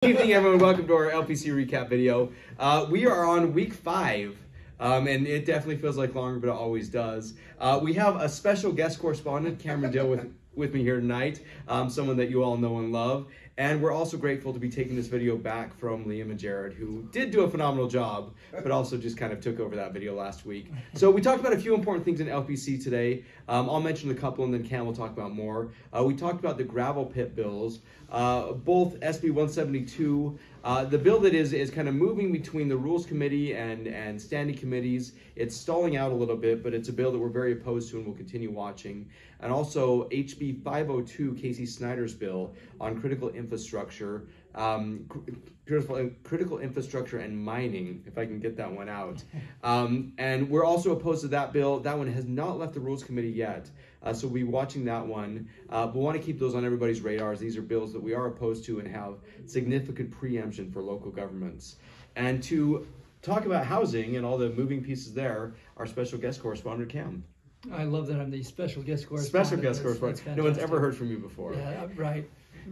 Good evening, everyone. Welcome to our LPC recap video. We are on week 5, and it definitely feels like longer, but it always does. We have a special guest correspondent, Cameron Dill, with me here tonight, someone that you all know and love. And we're also grateful to be taking this video back from Liam and Jared, who did do a phenomenal job, but also just kind of took over that video last week. So we talked about a few important things in LPC today. I'll mention a couple and then Cam will talk about more. We talked about the gravel pit bills, both SB 172, the bill that is kind of moving between the Rules Committee and standing committees. It's stalling out a little bit, but it's a bill that we're very opposed to and will continue watching. And also HB 502, Casey Snyder's bill on critical infrastructure, critical infrastructure and mining, if I can get that one out. And we're also opposed to that bill. That one has not left the Rules Committee yet, so we'll be watching that one. But we want to keep those on everybody's radars. These are bills that we are opposed to and have significant preemption for local governments. And to talk about housing and all the moving pieces there, our special guest correspondent, Cam. I love that I'm the special guest correspondent. Special guest correspondent. No one's ever heard from you before. Yeah,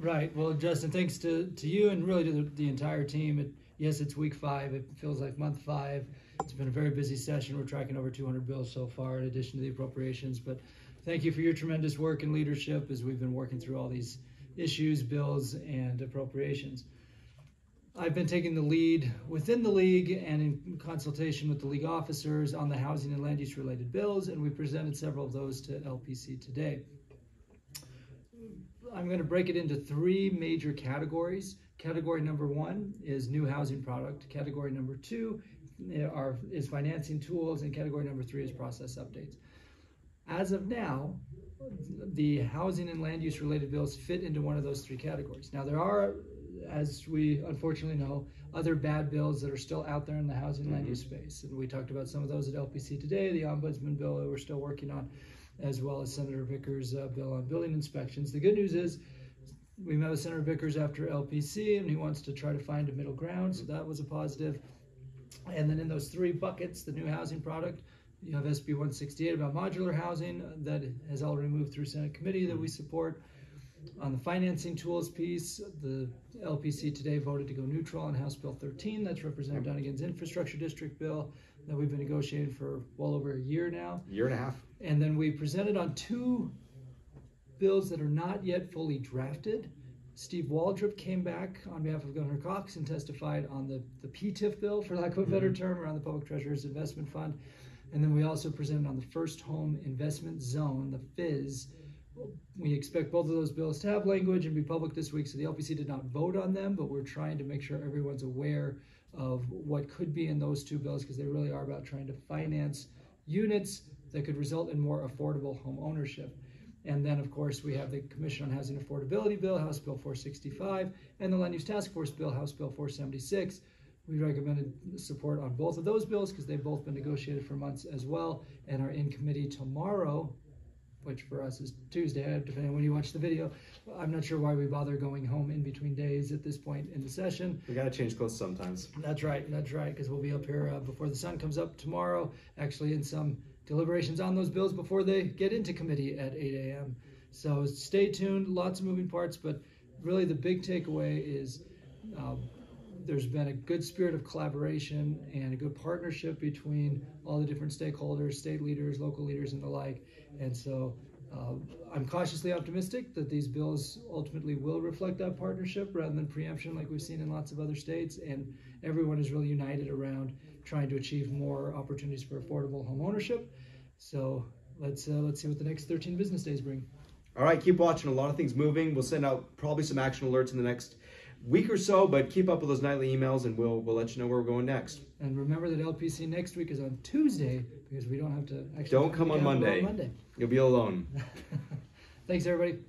right. Well, Justin, thanks to you and really to the entire team. Yes, it's week 5. It feels like month 5. It's been a very busy session. We're tracking over 200 bills so far in addition to the appropriations. But thank you for your tremendous work and leadership as we've been working through all these issues, bills, and appropriations. I've been taking the lead within the league and in consultation with the league officers on the housing and land use related bills, and we presented several of those to LPC today. I'm going to break it into 3 major categories. Category number 1 is new housing product. Category number 2 is financing tools, and category number 3 is process updates. As of now, the housing and land use related bills fit into one of those 3 categories. Now there are, as we unfortunately know, other bad bills that are still out there in the housing and land use space. And we talked about some of those at LPC today, the Ombudsman bill that we're still working on, as well as Senator Vickers' bill on building inspections. The good news is we met with Senator Vickers after LPC, and he wants to try to find a middle ground, so that was a positive. And then in those 3 buckets, the new housing product, you have SB 168 about modular housing that has already moved through Senate committee that we support. On the financing tools piece, the LPC today voted to go neutral on House Bill 13. That's Representative Dunnigan's infrastructure district bill that we've been negotiating for well over a year now. Year and a half. And then we presented on 2 bills that are not yet fully drafted. Steve Waldrop came back on behalf of Governor Cox and testified on the PTIF bill, for lack of a better term, around the Public Treasurer's Investment Fund. And then we also presented on the First Home Investment Zone, the FIZ. We expect both of those bills to have language and be public this week, so the LPC did not vote on them, but we're trying to make sure everyone's aware of what could be in those 2 bills, because they really are about trying to finance units that could result in more affordable home ownership. And then, of course, we have the Commission on Housing Affordability Bill, House Bill 465, and the Land Use Task Force Bill, House Bill 476. We recommended support on both of those bills because they've both been negotiated for months as well and are in committee tomorrow, which for us is Tuesday, depending on when you watch the video. I'm not sure why we bother going home in between days at this point in the session. We got to change clothes sometimes. That's right, because we'll be up here before the sun comes up tomorrow, actually in some deliberations on those bills before they get into committee at 8 a.m. So stay tuned, lots of moving parts, but really the big takeaway is there's been a good spirit of collaboration and a good partnership between all the different stakeholders, state leaders, local leaders, and the like. And so I'm cautiously optimistic that these bills ultimately will reflect that partnership rather than preemption like we've seen in lots of other states. And everyone is really united around trying to achieve more opportunities for affordable home ownership. So let's see what the next 13 business days bring. All right, keep watching. A lot of things moving. We'll send out probably some action alerts in the next week or so, but keep up with those nightly emails and we'll let you know where we're going next. And remember that LPC next week is on Tuesday because we don't have to actually... Don't come on Monday. You'll be alone. Thanks, everybody.